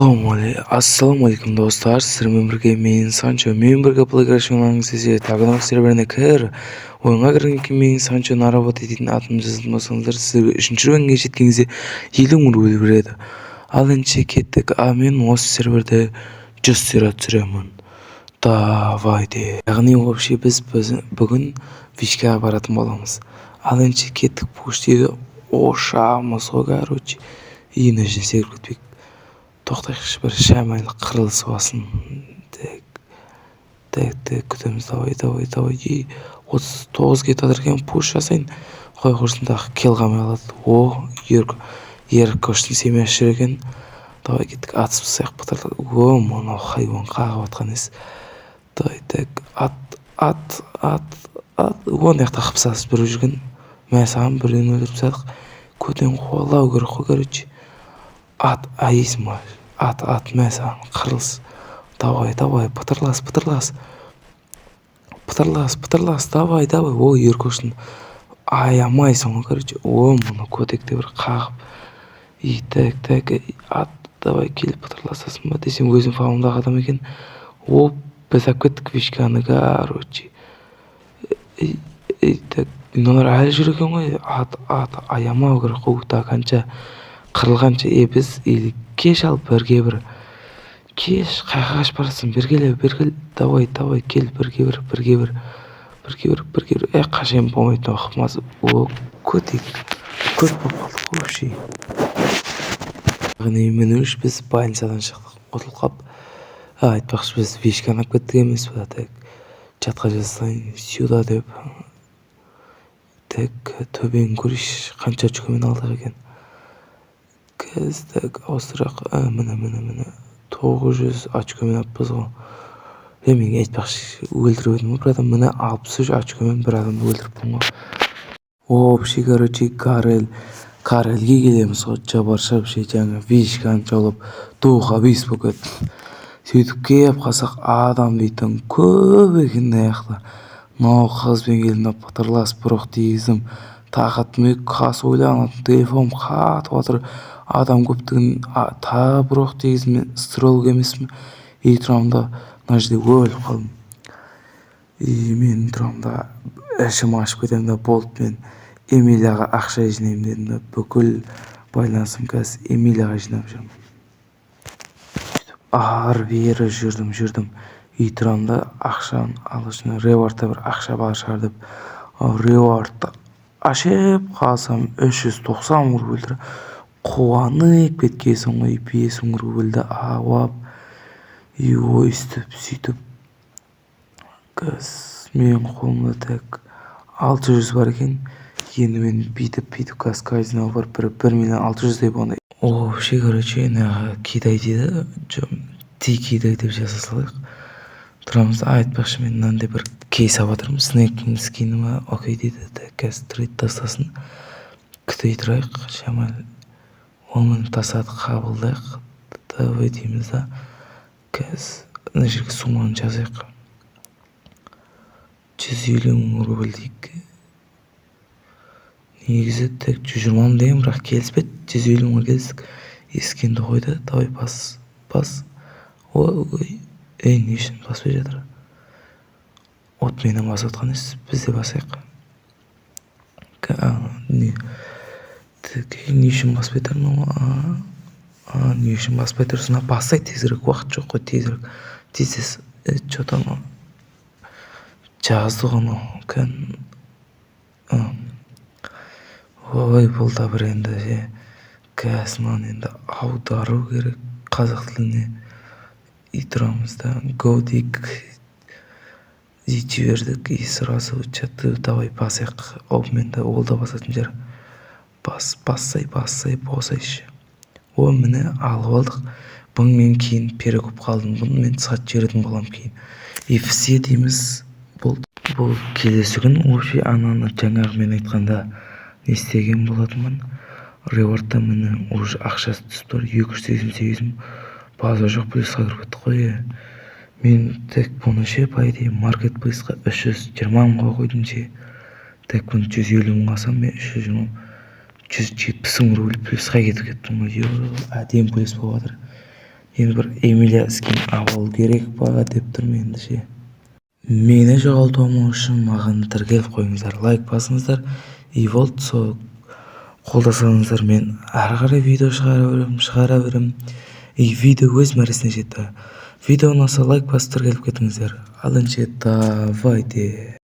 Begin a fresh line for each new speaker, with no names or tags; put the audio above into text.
Ассалаумағалейкум достар, сіздермен бірге мен Санчо. Мен бірге плейграшыңларыңыз десе, тағыдан серверіне кір. Ойынға кірген кейін мен Санчо наработ ететін атымды жазатын болсаңыздар, сіздерге 3-ші рангке жеткеніңізде 50 мың рубль береді. Ал енді кеттік. Мен осы серверде 100 сиrat түсіремін. Давайте. Яғни вообще біз бүгін вишкаға баратын боламыз. Ал енді кеттік. Поштегі ошамыз ғой, короче. Иіне жесек өтпек. Тоқтайықшы, бір шамайлы қырылысы басын. Так, күтеміз. Давай. 39 кетадыр екен, пуш жасайын. Қой құрсындағы кел қамай алады. Ерік көштің семияшы жүр екен. Давай кеттік, атыс бұсаяқ бұтарлады. Мынау хайуан қағып атқан ес. Так, ат. Оны яқта қыпсасыз бір жүрген. Мәсаған бірден өлдіріп садық. Көтен қуалау керек қой, короче. Ат, айысым бар. Ат, мәсаған, қырылыс. Давай, пытырлас. Давай. Еркөштің аямайсың ғой, короче. Мұны көтекте бір қағып. Так, ат, давай келіп пытырласасың ба десем, өзім фамымдағы адам екен. Біз ап кеттік вишканы, короче. Так, мыналар әлі жүр екен ғой. Ат, аямау керек қой. Қанша қырылғанша, біз кеш алып бірге бір. Кеш, қайқа қаш барасың, бергеле. Давай, кел, бірге бір. Қашайын болмайтын оқымасы. Көтек. Көт болып қалдық вообще. Мен өш біз больницадан шықтық. Құтылқап. Айтпақшы, біз вишканы ап кеттік емес па. Так, жатқа жазсайын, сюда деп. Так, төбең көріш, қанша очкомен алдық екен. Так, осырақ, міне 900 очкомен аппыз ғой. Мен айтпақшы, өлдіріп едім ғой бір адам. Міне 63 очкомен бір адамды өлдіріппін ғой. Вообще, короче, Карелге келеміз ғой. Жабаршап жаңа вишканы жаулап, туға бес болып кетті. Сөйтіп кеп қалсақ, адам дейтін көп екен аяқта. Мынау қызбен келдім, пытырлас бұрық дейізім. Тақытым қас ойланып, телефон қатып атыр. Адам көптігін та бұрық дейізім, мен стролг емесім. Тұрамда мына жерде өліп қалдым. Мен тұрамда ішім ашып кетем да болды. Мен Эмилияға ақша жинайым дедім да, бүкіл байланысым қазір Эмилияға жинап жүрмін. Ары-бері жүрдім. Тұрамда ақшаны алышын, ревардта бір ақша бар шығар деп. Ревардта ашып қалсам 390 рубль. Қуанып кеткесің ғой, 5 рубльді ауап. Сөйтіп. Мен қолымда так 600 бар екен. Енді мен бүйтіп казино бар, 1 миллион 600 деп ондай. Вообще, короче, кидай дейді. Кидай деп жаза салайық. Тұрамыз, айтпақшы, мен мынандай бір кейс аватырмын. Снэкпін скиніма, окей дейді. Қазір трейд тастасын. Күтей тұрайық, шамал. Оны тасады, қабылдайық. Давай дейміз да. Қазір мына жерге суманы жазайық. 150 мың рубль дейік. Негізі тек 120 мың дейін, бірақ келіспет. 150 мың келістік. Ескенді қойды. Давай бас. Не үшін баспай жатыр? Менен бас отқан ес. Біз де басайық. Не үшін баспай тұр? Не үшін баспай тұр? Сына басай тезірек. Уақыт жоқ қой, тезірек. Тезес. Что-то жазды ғана. Бұл да бір енді. Кәсінан енді аудару керек қазақ тіліне. Тұрамызда годик жібердік. Сразу чатты давай басайық. Менде ол да басатын жер. Бассай босайшы. Міне алып алдық. Бұң мен кейін перекөп қалдым. Бұны мен сат жердің болам кейін. FC дейміз. Бұл келесі күн вообще ананы жаңағы мен айтқанда не істеген болатынмын. Ревардта міне уже ақшасы түсіп тұр. 288 мың. База жоқ, плюсқа кіріп кетті қой. Мен тек бұны пайдей маркетплейсқа 320 мыңға қойдым ше. Тек бұны 150 мың алсам, мен 170 мың рубль плюсқа кетіп кеттім ғой. Әдем плюс болып жатыр. енді бір Эмилия скин алу керек па деп тұрмын енді ше. Мені жоғалтпау үшін маған тіркеліп қойыңыздар, лайк басыңыздар, и болды сол қолдасаңыздар мен әрі қарай видео шығара беремін. И видео өз мәресіне жетті. Видео ұнаса лайк басып тіркеліп кетіңіздер. Ал енді давайте.